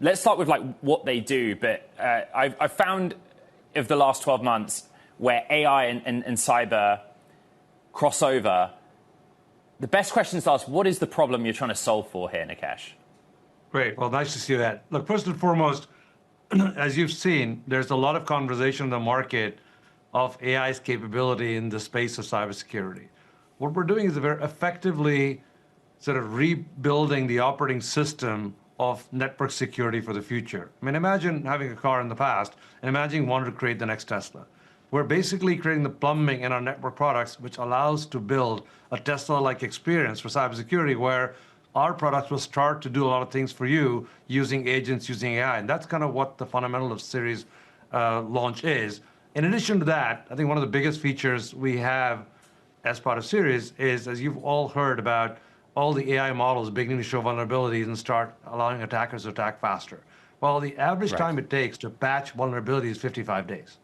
let's start with like what they do. But I've found of the last 12 months where AI and cyber cross over, the best questions to ask, what is the problem you're trying to solve for here, Nikesh? Great. Well, nice to see that. Look, first and foremost, as you've seen, there's a lot of conversation in the market of AI's capability in the space of cybersecurity. What we're doing is we're effectively sort of rebuilding the operating system of network security for the future. I mean, imagine having a car in the past, and imagine you wanted to create the next Tesla. We're basically creating the plumbing in our network products, which allows to build a Tesla-like experience for cybersecurity, where our products will start to do a lot of things for you using agents, using AI. And that's kind of what the fundamental of Series launch is. In addition to that, I think one of the biggest features we have as part of Series is, as you've all heard about, all the AI models beginning to show vulnerabilities and start allowing attackers to attack faster. Well, the average time it takes to patch vulnerability is 55 days,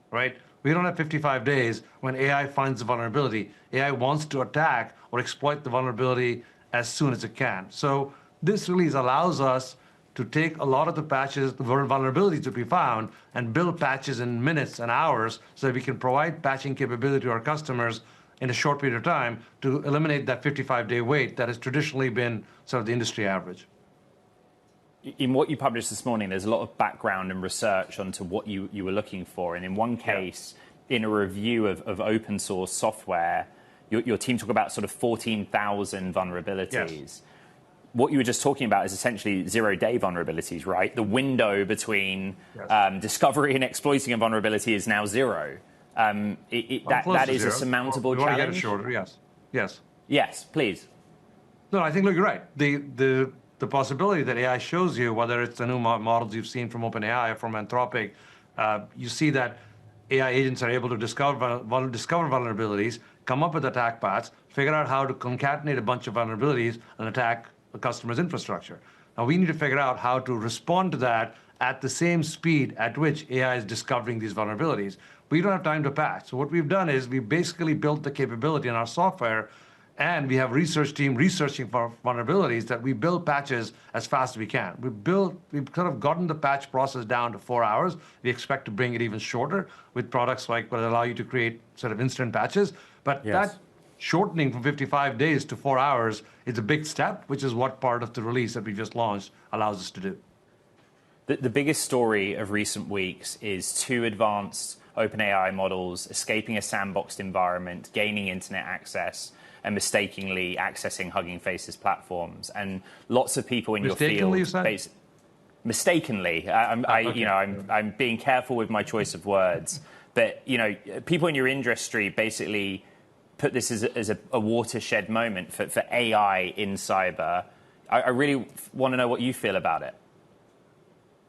right? We don't have 55 days when AI finds the vulnerability. AI wants to attack or exploit the vulnerability as soon as it can. So this release allows us to take a lot of the patches, the vulnerabilities that we found, and build patches in minutes and hours so that we can provide patching capability to our customers in a short period of time to eliminate that 55-day wait that has traditionally been sort of the industry average. In what you published this morning, there's a lot of background and research onto what you were looking for. And in one case, in a review of open source software, your team talked about sort of 14,000 vulnerabilities. Yes. What you were just talking about is essentially zero-day vulnerabilities, right? The window between discovery and exploiting a vulnerability is now zero. That is a surmountable challenge. You want to get it shorter, yes. Yes. Yes, please. No, I think, look, you're right. The possibility that AI shows you, whether it's the new models you've seen from OpenAI or from Anthropic, you see that AI agents are able to discover vulnerabilities, come up with attack paths, figure out how to concatenate a bunch of vulnerabilities and attack a customer's infrastructure. Now, we need to figure out how to respond to that at the same speed at which AI is discovering these vulnerabilities. We don't have time to patch. So what we've done is we basically built the capability in our software, and we have a research team researching for vulnerabilities that we build patches as fast as we can. We've kind of gotten the patch process down to 4 hours. We expect to bring it even shorter with products like that allow you to create sort of instant patches. But that shortening from 55 days to 4 hours is a big step, which is what part of the release that we just launched allows us to do. The biggest story of recent weeks is two advanced OpenAI models escaping a sandboxed environment, gaining internet access, and mistakenly accessing Hugging Face's platforms. And lots of people in your field... Mistakenly. I'm being careful with my choice of words. But, people in your industry basically put this as a watershed moment for AI in cyber. I really want to know what you feel about it.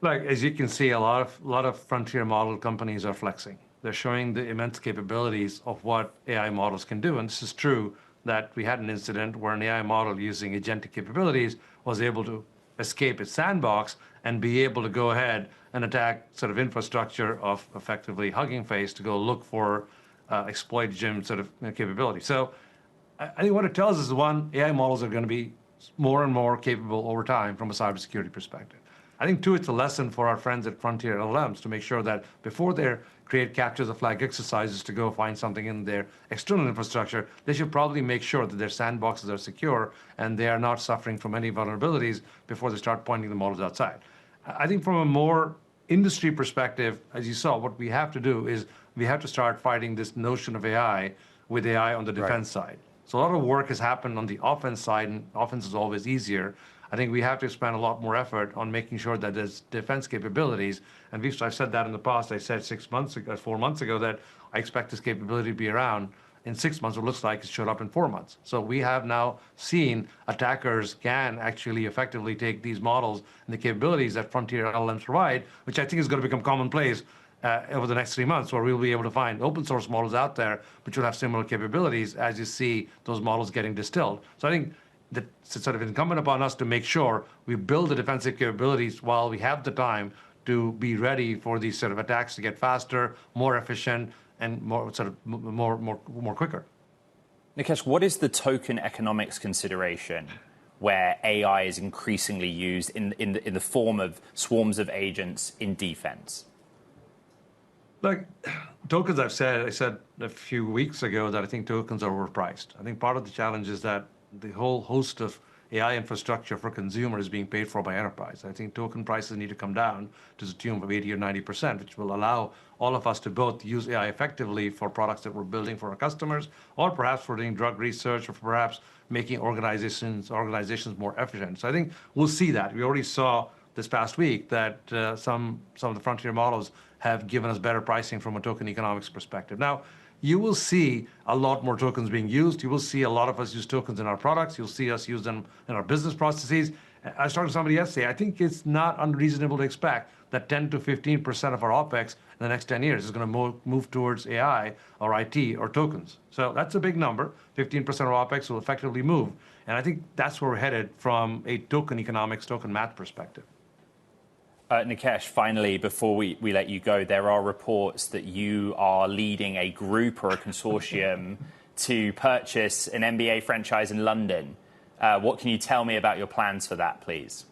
Like, as you can see, a lot of frontier model companies are flexing. They're showing the immense capabilities of what AI models can do. And this is true that we had an incident where an AI model using agentic capabilities was able to escape its sandbox and be able to go ahead and attack sort of infrastructure of effectively Hugging Face to go look for exploit gem sort of capability. So I think what it tells us is, one, AI models are going to be more and more capable over time from a cybersecurity perspective. I think, two, it's a lesson for our friends at Frontier LLMs to make sure that before they create capture the flag exercises to go find something in their external infrastructure, they should probably make sure that their sandboxes are secure and they are not suffering from any vulnerabilities before they start pointing the models outside. I think from a more industry perspective, as you saw, what we have to do is we have to start fighting this notion of AI with AI on the defense side. So a lot of work has happened on the offense side, and offense is always easier. I think we have to spend a lot more effort on making sure that there's defense capabilities. And I've said that in the past. I said 4 months ago that I expect this capability to be around in 6 months. It looks like it showed up in 4 months. So we have now seen attackers can actually effectively take these models and the capabilities that Frontier LLMs provide, which I think is going to become commonplace over the next 3 months, where we'll be able to find open source models out there which will have similar capabilities as you see those models getting distilled. So I think that it's sort of incumbent upon us to make sure we build the defensive capabilities while we have the time to be ready for these sort of attacks to get faster, more efficient, and more quicker. Nikesh, what is the token economics consideration where AI is increasingly used in the form of swarms of agents in defense? Like tokens, I said a few weeks ago that I think tokens are overpriced. I think part of the challenge is that the whole host of AI infrastructure for consumers is being paid for by enterprise. I think token prices need to come down to the tune of 80 or 90%, which will allow all of us to both use AI effectively for products that we're building for our customers, or perhaps for doing drug research, or perhaps making organizations more efficient. So I think we'll see that. We already saw this past week that some of the frontier models have given us better pricing from a token economics perspective. Now, you will see a lot more tokens being used. You will see a lot of us use tokens in our products. You'll see us use them in our business processes. I was talking to somebody yesterday. I think it's not unreasonable to expect that 10 to 15% of our OpEx in the next 10 years is going to move towards AI or IT or tokens. So that's a big number. 15% of OpEx will effectively move. And I think that's where we're headed from a token economics, token math perspective. Nikesh, finally, before we let you go, there are reports that you are leading a group or a consortium to purchase an NBA franchise in London. What can you tell me about your plans for that, please?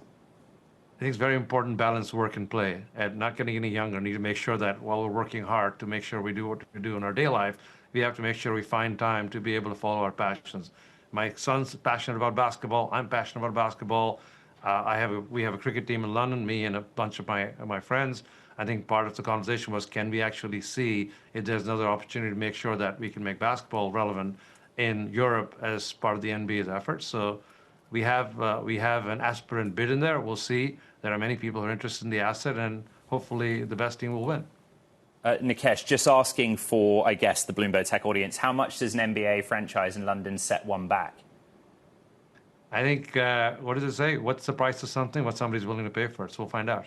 I think it's very important balance work and play. And not getting any younger, need to make sure that while we're working hard to make sure we do what we do in our day life, we have to make sure we find time to be able to follow our passions. My son's passionate about basketball. I'm passionate about basketball. We have a cricket team in London, me and a bunch of my friends. I think part of the conversation was, can we actually see if there's another opportunity to make sure that we can make basketball relevant in Europe as part of the NBA's efforts? So we have an aspirant bid in there. We'll see. There are many people who are interested in the asset, and hopefully the best team will win. Nikesh, just asking for, I guess, the Bloomberg Tech audience, how much does an NBA franchise in London set one back? I think, what does it say? What's the price of something? What somebody's willing to pay for it. So we'll find out.